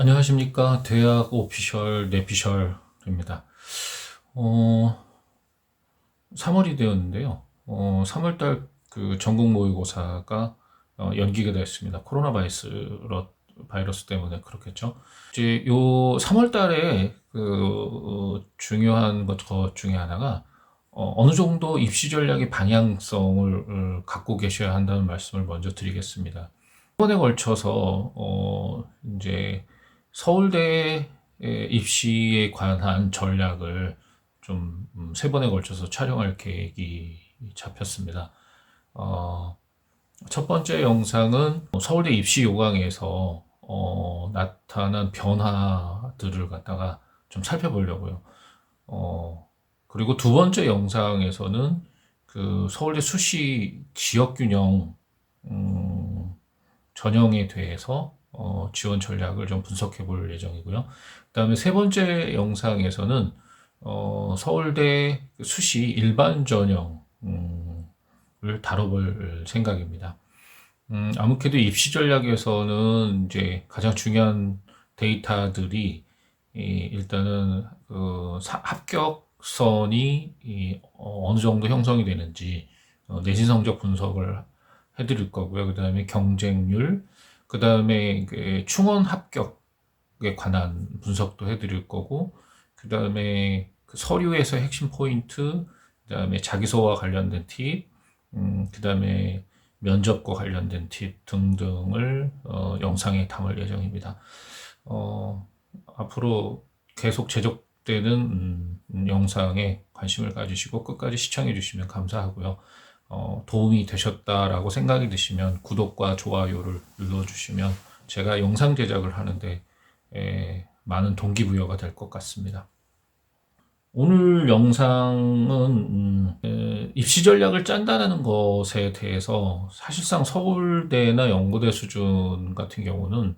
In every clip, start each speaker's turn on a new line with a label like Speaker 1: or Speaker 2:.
Speaker 1: 안녕하십니까. 대학 오피셜 내피셜입니다. 3월이 되었는데요. 3월달 그 전국 모의고사가 연기가 됐습니다. 코로나 바이러스 때문에 그렇겠죠. 이제 요 3월달에 중요한 것 중에 하나가 어느 정도 입시 전략의 방향성을 갖고 계셔야 한다는 말씀을 먼저 드리겠습니다. 번에 걸쳐서 이제 서울대 입시에 관한 전략을 좀 세 번에 걸쳐서 촬영할 계획이 잡혔습니다. 어, 첫 번째 영상은 서울대 입시 요강에서 나타난 변화들을 갖다가 좀 살펴보려고요. 그리고 두 번째 영상에서는 그 서울대 수시 지역균형 전형에 대해서 지원 전략을 좀 분석해 볼 예정이고요. 그 다음에 세 번째 영상에서는 서울대 수시 일반 전형을 다뤄볼 생각입니다. 아무래도 입시 전략에서는 이제 가장 중요한 데이터들이 일단은 합격선이 어느 정도 형성이 되는지 내신 성적 분석을 해드릴 거고요. 그 다음에 경쟁률, 그 다음에 충원 합격에 관한 분석도 해드릴 거고, 그 다음에 서류에서 핵심 포인트, 그 다음에 자기소와 관련된 팁, 그 다음에 면접과 관련된 팁 등등을 영상에 담을 예정입니다. 앞으로 계속 제작되는 영상에 관심을 가지시고 끝까지 시청해 주시면 감사하고요. 도움이 되셨다라고 생각이 드시면 구독과 좋아요를 눌러주시면 제가 영상 제작을 하는데 많은 동기부여가 될 것 같습니다. 오늘 영상은 입시 전략을 짠다는 것에 대해서 사실상 서울대나 연고대 수준 같은 경우는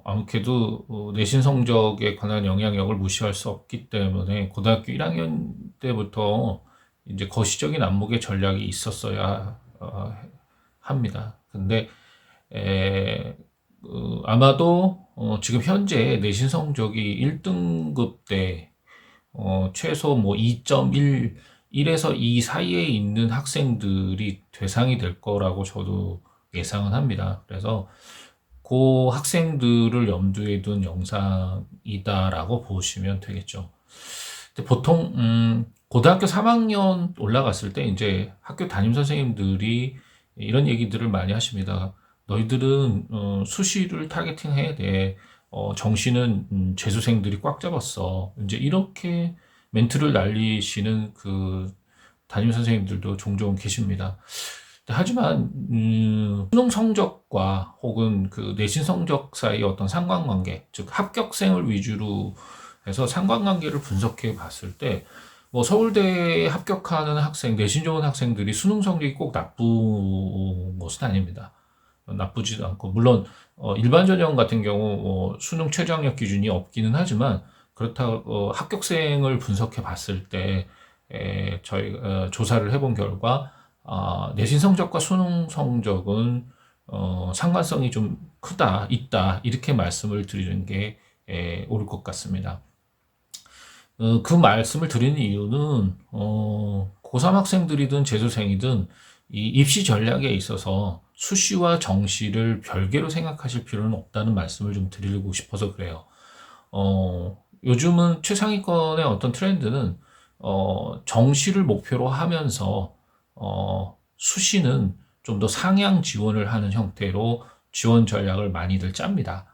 Speaker 1: 아무래도 내신 성적에 관한 영향력을 무시할 수 없기 때문에 고등학교 1학년 때부터 이제 거시적인 안목의 전략이 있었어야 합니다. 근데 아마도 지금 현재 내신 성적이 1등급 때 최소 뭐 2.1, 1에서 2 사이에 있는 학생들이 대상이 될 거라고 저도 예상은 합니다. 그래서 그 학생들을 염두에 둔 영상이다라고 보시면 되겠죠. 근데 보통 고등학교 3학년 올라갔을 때 이제 학교 담임 선생님들이 이런 얘기들을 많이 하십니다. 너희들은 수시를 타겟팅해야 돼. 정시는 재수생들이 꽉 잡았어. 이제 이렇게 멘트를 날리시는 그 담임 선생님들도 종종 계십니다. 하지만 수능 성적과 혹은 그 내신 성적 사이의 어떤 상관관계, 즉 합격생을 위주로 해서 상관관계를 분석해 봤을 때, 뭐 서울대에 합격하는 학생, 내신 좋은 학생들이 수능 성적이 꼭 나쁜 것은 아닙니다. 나쁘지도 않고, 물론 일반 전형 같은 경우 수능 최저학력 기준이 없기는 하지만 그렇다고 합격생을 분석해 봤을 때 저희 조사를 해본 결과 내신 성적과 수능 성적은 상관성이 좀 크다, 있다 이렇게 말씀을 드리는 게 옳을 것 같습니다. 그 말씀을 드리는 이유는 고3 학생들이든 재수생이든 이 입시 전략에 있어서 수시와 정시를 별개로 생각하실 필요는 없다는 말씀을 좀 드리고 싶어서 그래요. 요즘은 최상위권의 어떤 트렌드는 정시를 목표로 하면서 수시는 좀 더 상향 지원을 하는 형태로 지원 전략을 많이들 짭니다.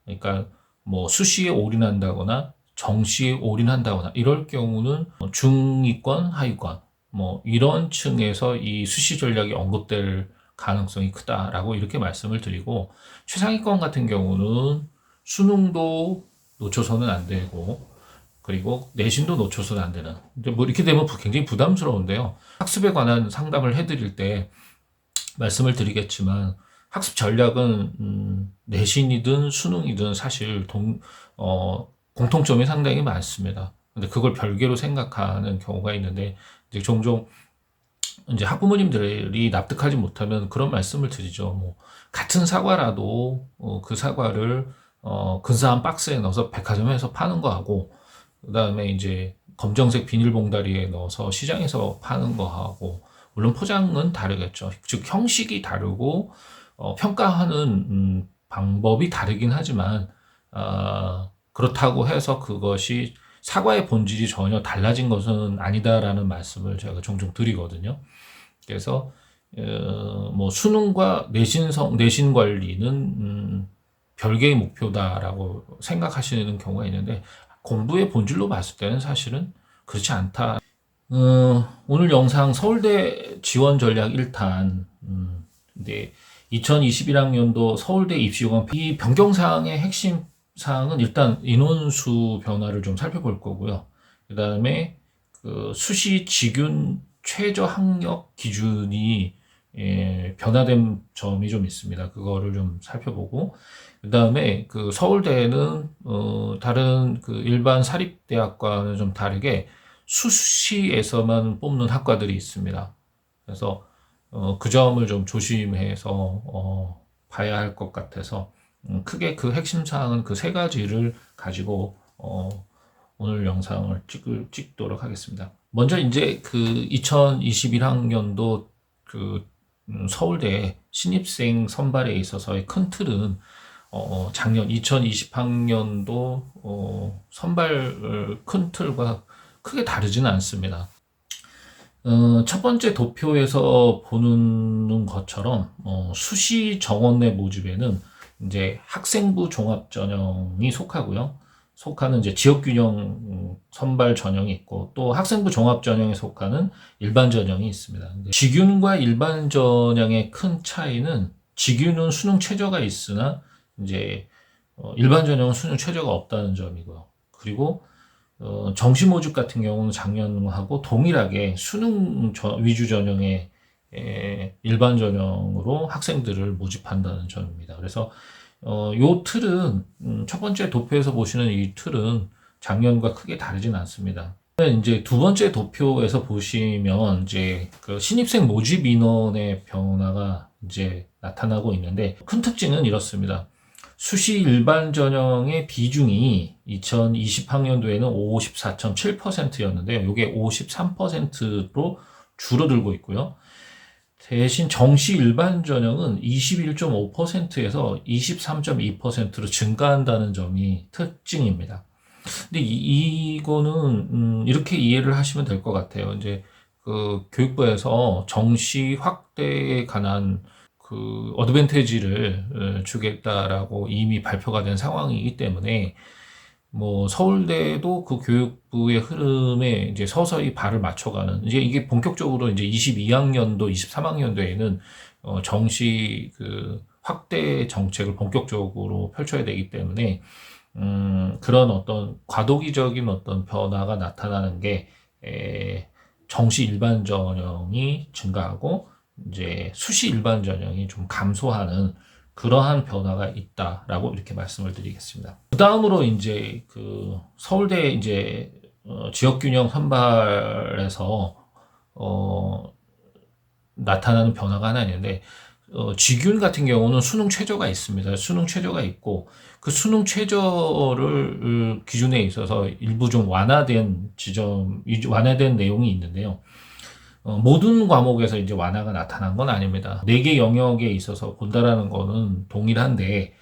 Speaker 1: 그러니까 뭐 수시에 올인한다거나 정시에 올인한다거나 이럴 경우는 중위권, 하위권 뭐 이런 층에서 이 수시 전략이 언급될 가능성이 크다라고 이렇게 말씀을 드리고, 최상위권 같은 경우는 수능도 놓쳐서는 안 되고 그리고 내신도 놓쳐서는 안 되는, 근데 뭐 이렇게 되면 굉장히 부담스러운데요. 학습에 관한 상담을 해드릴 때 말씀을 드리겠지만 학습 전략은 내신이든 수능이든 사실 공통점이 상당히 많습니다. 근데 그걸 별개로 생각하는 경우가 있는데 이제 종종 이제 학부모님들이 납득하지 못하면 그런 말씀을 드리죠. 뭐 같은 사과라도 그 사과를 근사한 박스에 넣어서 백화점에서 파는 거하고, 그 다음에 이제 검정색 비닐봉다리에 넣어서 시장에서 파는 거하고, 물론 포장은 다르겠죠. 즉 형식이 다르고 평가하는 방법이 다르긴 하지만, 그렇다고 해서 그것이 사과의 본질이 전혀 달라진 것은 아니다라는 말씀을 제가 종종 드리거든요. 그래서 뭐 수능과 내신 관리는 별개의 목표다라고 생각하시는 경우가 있는데, 공부의 본질로 봤을 때는 사실은 그렇지 않다. 오늘 영상 서울대 지원 전략 1탄. 근데 2021학년도 서울대 입시요강 이 변경사항의 핵심 사항은 일단 인원수 변화를 좀 살펴볼 거고요. 그 다음에 그 수시 직윤 최저 학력 기준이 변화된 점이 좀 있습니다. 그거를 좀 살펴보고, 그 다음에 그 서울대는 다른 그 일반 사립대학과는 좀 다르게 수시에서만 뽑는 학과들이 있습니다. 그래서 그 점을 좀 조심해서 봐야 할 것 같아서, 크게 그 핵심 사항은 그 세 가지를 가지고 오늘 영상을 찍도록 하겠습니다. 먼저 이제 그 2021학년도 그 서울대 신입생 선발에 있어서의 큰 틀은 작년 2020학년도 선발 큰 틀과 크게 다르지는 않습니다. 첫 번째 도표에서 보는 것처럼 수시 정원내 모집에는 이제 학생부 종합 전형이 속하는 이제 지역 균형 선발 전형이 있고, 또 학생부 종합 전형에 속하는 일반 전형이 있습니다. 직윤과 일반 전형의 큰 차이는, 직윤은 수능 최저가 있으나 이제 일반 전형은 수능 최저가 없다는 점이고요. 그리고 정시 모집 같은 경우는 작년하고 동일하게 수능 위주 전형의 일반 전형으로 학생들을 모집한다는 점입니다. 그래서 요 틀은 첫 번째 도표에서 보시는 이 틀은 작년과 크게 다르진 않습니다. 이제 두 번째 도표에서 보시면 이제 그 신입생 모집 인원의 변화가 이제 나타나고 있는데, 큰 특징은 이렇습니다. 수시 일반 전형의 비중이 2020학년도에는 54.7%였는데요. 이게 53%로 줄어들고 있고요. 대신 정시 일반 전형은 21.5%에서 23.2%로 증가한다는 점이 특징입니다. 근데 이거는 이렇게 이해를 하시면 될 것 같아요. 이제 그 교육부에서 정시 확대에 관한 그 어드밴티지를 주겠다라고 이미 발표가 된 상황이기 때문에, 뭐 서울대도 그 교육부의 흐름에 이제 서서히 발을 맞춰가는, 이제 이게 본격적으로 이제 22학년도, 23학년도에는 정시 그 확대 정책을 본격적으로 펼쳐야 되기 때문에 그런 어떤 과도기적인 어떤 변화가 나타나는 게 정시 일반 전형이 증가하고 이제 수시 일반 전형이 좀 감소하는 그러한 변화가 있다라고 이렇게 말씀을 드리겠습니다. 그 다음으로 이제 그 서울대 이제 지역균형 선발에서 나타나는 변화가 하나 있는데, 직윤 같은 경우는 수능 최저가 있습니다. 수능 최저가 있고, 그 수능 최저를 기준에 있어서 일부 좀 완화된 내용이 있는데요. 모든 과목에서 이제 완화가 나타난 건 아닙니다. 4개 영역에 있어서 본다라는 거는 동일한데,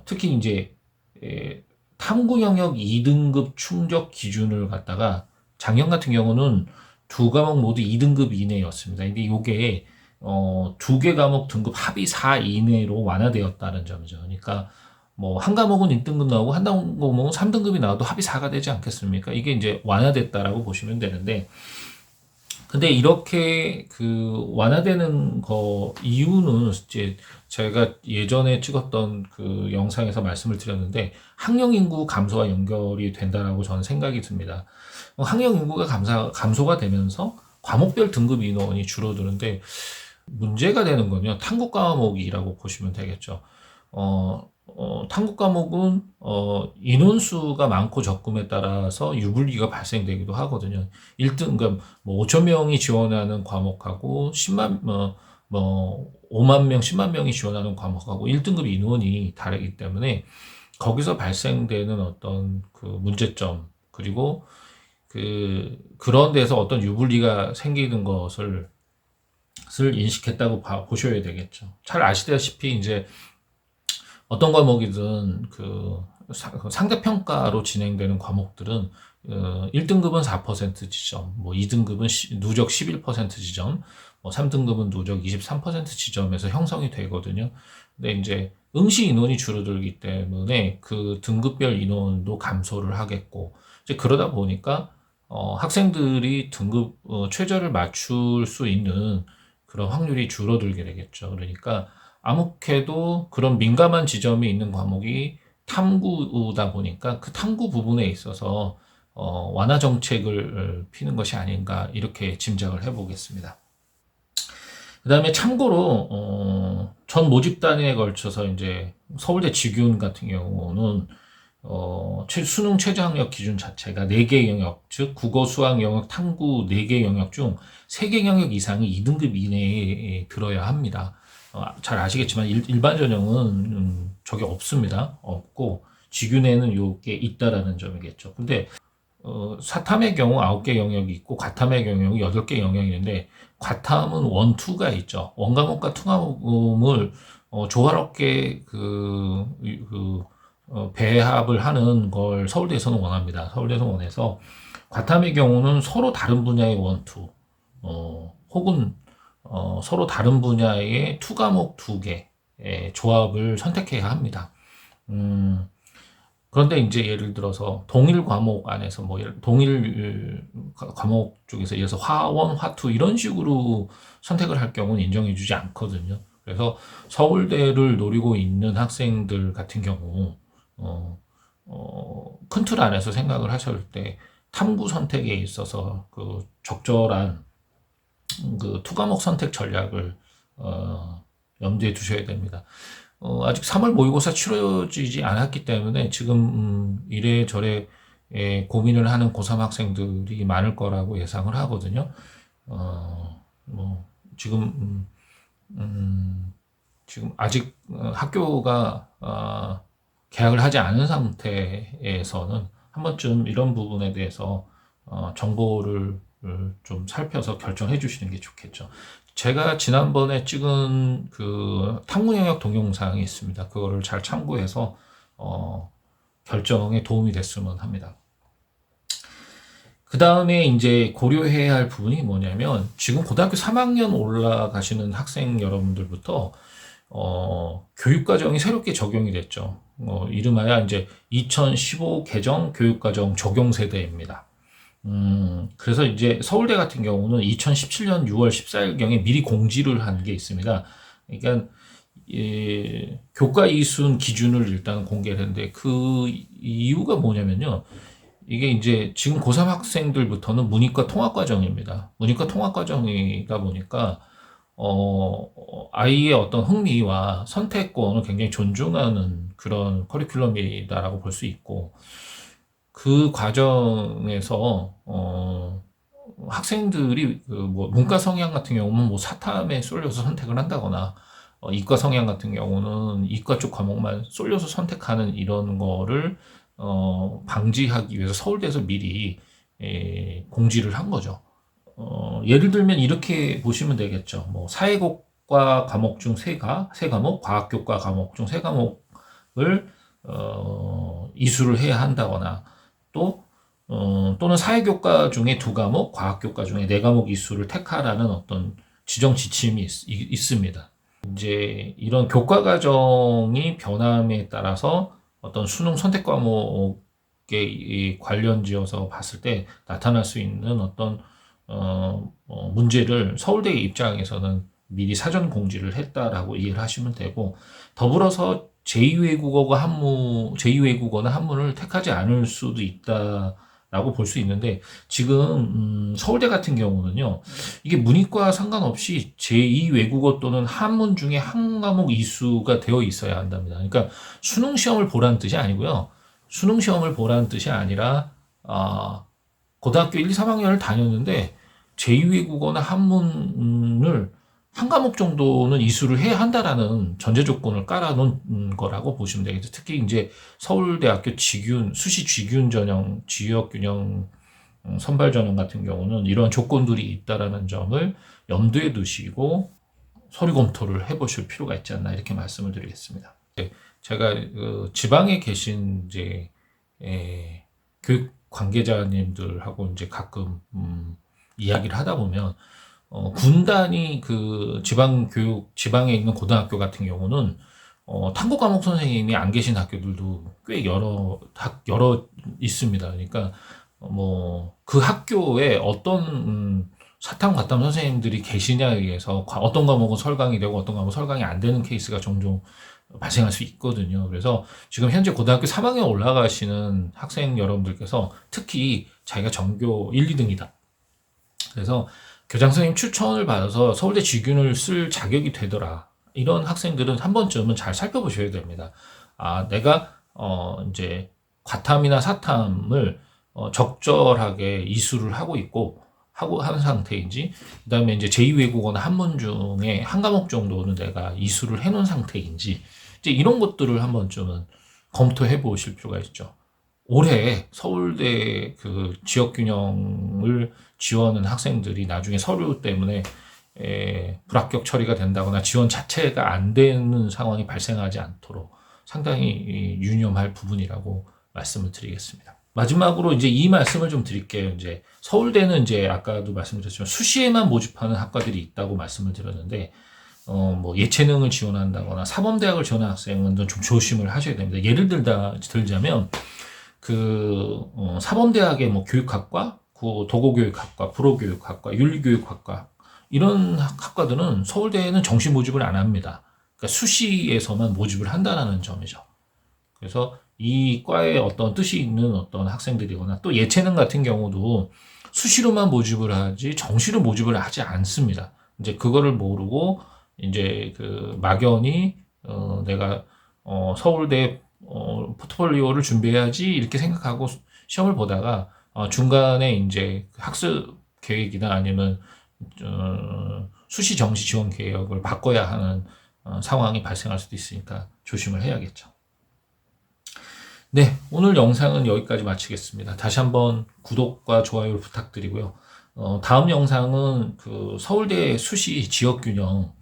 Speaker 1: 특히 이제 탐구 영역 2등급 충족 기준을 갖다가 작년 같은 경우는 두 과목 모두 2등급 이내였습니다. 근데 이게 2개 과목 등급 합이 4 이내로 완화되었다는 점이죠. 그러니까 뭐 한 과목은 1등급 나오고 한 과목은 3등급이 나와도 합이 4가 되지 않겠습니까? 이게 이제 완화됐다라고 보시면 되는데, 근데 이렇게 그 완화되는 거 이유는 이제 제가 예전에 찍었던 그 영상에서 말씀을 드렸는데, 학령 인구 감소와 연결이 된다라고 저는 생각이 듭니다. 학령 인구가 감소가 되면서 과목별 등급 인원이 줄어드는데, 문제가 되는 건요, 탐구 과목이라고 보시면 되겠죠. 탐구 과목은 인원수가 많고 적음에 따라서 유불리가 발생되기도 하거든요. 1등, 그러니까 뭐 5천 명이 지원하는 과목하고 10만 뭐 5만 명, 10만 명이 지원하는 과목하고 1등급 인원이 다르기 때문에 거기서 발생되는 어떤 그 문제점, 그리고 그런 데서 어떤 유불리가 생기는 것을 인식했다고 보셔야 되겠죠. 잘 아시다시피 이제 어떤 과목이든 상대평가로 진행되는 과목들은 1등급은 4% 지점, 뭐 2등급은 누적 11% 지점, 뭐 3등급은 누적 23% 지점에서 형성이 되거든요. 근데 이제 응시 인원이 줄어들기 때문에 그 등급별 인원도 감소를 하겠고, 이제 그러다 보니까 학생들이 등급 최저를 맞출 수 있는 그런 확률이 줄어들게 되겠죠. 그러니까 아무래도 그런 민감한 지점이 있는 과목이 탐구다 보니까 그 탐구 부분에 있어서 완화 정책을 피는 것이 아닌가 이렇게 짐작을 해보겠습니다. 그 다음에 참고로 전 모집단에 걸쳐서 이제 서울대 직윤 같은 경우는 수능 최저학력 기준 자체가 4개 영역, 즉 국어, 수학 영역, 탐구 4개 영역 중 3개 영역 이상이 2등급 이내에 들어야 합니다. 잘 아시겠지만 일반 전형은 저게 없습니다. 없고 직윤에는 요게 있다라는 점이겠죠. 근데 사탐의 경우 9개 영역이 있고 과탐의 경우 8개 영역이 있는데, 과탐은 원, 투가 있죠. 원과목과 투과목을 조화롭게 배합을 하는 걸 서울대에서는 원합니다. 서울대에서는 원해서 과탐의 경우는 서로 다른 분야의 원, 투, 혹은 서로 다른 분야의 투 과목 2개 조합을 선택해야 합니다. 그런데 이제 예를 들어서 동일 과목 안에서 뭐 동일 과목 쪽에서 예를 들어서 화원, 화투 이런 식으로 선택을 할 경우는 인정해주지 않거든요. 그래서 서울대를 노리고 있는 학생들 같은 경우 큰 틀 안에서 생각을 하실 때 탐구 선택에 있어서 그 적절한 그 투과목 선택 전략을 염두에 두셔야 됩니다. 아직 3월 모의고사 치러지지 않았기 때문에 지금 이래저래 고민을 하는 고3 학생들이 많을 거라고 예상을 하거든요. 뭐 지금 아직 학교가 개학을 하지 않은 상태에서는 한 번쯤 이런 부분에 대해서 정보를 좀 살펴서 결정해 주시는 게 좋겠죠. 제가 지난번에 찍은 그 탐구 영역 동영상이 있습니다. 그거를 잘 참고해서 결정에 도움이 됐으면 합니다. 그 다음에 이제 고려해야 할 부분이 뭐냐면, 지금 고등학교 3학년 올라가시는 학생 여러분들부터 교육과정이 새롭게 적용이 됐죠. 이름하여 이제 2015 개정 교육과정 적용 세대입니다. 그래서 이제 서울대 같은 경우는 2017년 6월 14일경에 미리 공지를 한 게 있습니다. 그러니까 교과 이순 기준을 일단 공개를 했는데, 그 이유가 뭐냐면요. 이게 이제 지금 고3 학생들부터는 문이과 통합과정입니다. 문이과 통합과정이다 보니까 아이의 어떤 흥미와 선택권을 굉장히 존중하는 그런 커리큘럼이다라고 볼 수 있고, 그 과정에서 학생들이 뭐 문과 성향 같은 경우는 뭐 사탐에 쏠려서 선택을 한다거나, 이과 성향 같은 경우는 이과 쪽 과목만 쏠려서 선택하는 이런 거를 방지하기 위해서 서울대에서 미리 공지를 한 거죠. 예를 들면 이렇게 보시면 되겠죠. 뭐 사회고과 과목 중 세 과목, 과학교과 과목 중 3과목을 이수를 해야 한다거나, 또는 사회교과 중에 2과목, 과학교과 중에 4과목 이수를 택하라는 어떤 지정 지침이 있습니다. 이제 이런 교과 과정이 변함에 따라서 어떤 수능 선택 과목에 관련지어서 봤을 때 나타날 수 있는 어떤 문제를 서울대의 입장에서는 미리 사전 공지를 했다라고 이해를 하시면 되고, 더불어서 제2외국어나 한문을 택하지 않을 수도 있다라고 볼 수 있는데, 지금 서울대 같은 경우는요, 이게 문이과 상관없이 제2외국어 또는 한문 중에 한 과목 이수가 되어 있어야 한답니다. 그러니까 수능 시험을 보라는 뜻이 아니고요. 수능 시험을 보라는 뜻이 아니라 고등학교 1, 3학년을 다녔는데 제2외국어나 한문을 한 과목 정도는 이수를 해야 한다라는 전제 조건을 깔아놓은 거라고 보시면 되겠죠. 특히 이제 서울대학교 수시 쥐균 전형, 지역 균형 선발 전형 같은 경우는 이런 조건들이 있다라는 점을 염두에 두시고 서류 검토를 해보실 필요가 있지 않나 이렇게 말씀을 드리겠습니다. 제가 지방에 계신 이제 교육 관계자님들하고 이제 가끔 이야기를 하다 보면 군단이 지방에 있는 고등학교 같은 경우는 탐구 과목 선생님이 안 계신 학교들도 꽤 여러 있습니다. 그러니까 그 학교에 어떤 사탐 과탐 선생님들이 계시냐에 의해서 어떤 과목은 설강이 되고 어떤 과목은 설강이 안 되는 케이스가 종종 발생할 수 있거든요. 그래서 지금 현재 고등학교 3학년 올라가시는 학생 여러분들께서 특히 자기가 전교 1, 2등이다. 그래서 교장 선생님 추천을 받아서 서울대 쥐균을 쓸 자격이 되더라. 이런 학생들은 한 번쯤은 잘 살펴보셔야 됩니다. 내가 이제 과탐이나 사탐을 적절하게 이수를 하고 있고 한 상태인지, 그다음에 이제 제2외국어나 한문 중에 한 과목 정도는 내가 이수를 해놓은 상태인지, 이제 이런 것들을 한 번쯤은 검토해 보실 필요가 있죠. 올해 서울대 지역균형을 지원하는 학생들이 나중에 서류 때문에 불합격 처리가 된다거나 지원 자체가 안 되는 상황이 발생하지 않도록 상당히 유념할 부분이라고 말씀을 드리겠습니다. 마지막으로 이제 이 말씀을 좀 드릴게요. 이제 서울대는 이제 아까도 말씀드렸지만 수시에만 모집하는 학과들이 있다고 말씀을 드렸는데, 예체능을 지원한다거나 사범대학을 지원하는 학생은 좀 조심을 하셔야 됩니다. 예를 들자면, 사범대학의 교육학과, 도고교육학과, 불어교육학과, 윤리교육학과, 이런 학과들은 서울대에는 정시 모집을 안 합니다. 그러니까 수시에서만 모집을 한다는 점이죠. 그래서 이 과에 어떤 뜻이 있는 어떤 학생들이거나 또 예체능 같은 경우도 수시로만 모집을 하지 정시로 모집을 하지 않습니다. 이제 그거를 모르고 이제 막연히 내가 서울대 포트폴리오를 준비해야지 이렇게 생각하고 시험을 보다가 중간에 이제 학습 계획이나 아니면 수시 정시 지원 계획을 바꿔야 하는 상황이 발생할 수도 있으니까 조심을 해야겠죠. 네, 오늘 영상은 여기까지 마치겠습니다. 다시 한번 구독과 좋아요를 부탁드리고요. 다음 영상은 서울대 수시 지역균형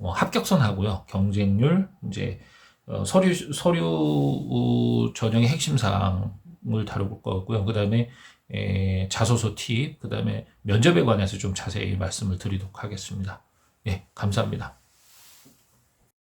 Speaker 1: 합격선 하고요. 경쟁률, 이제 서류 전형의 핵심 사항을 다뤄볼 거고요. 그 다음에 자소서 팁, 그 다음에 면접에 관해서 좀 자세히 말씀을 드리도록 하겠습니다. 네, 감사합니다.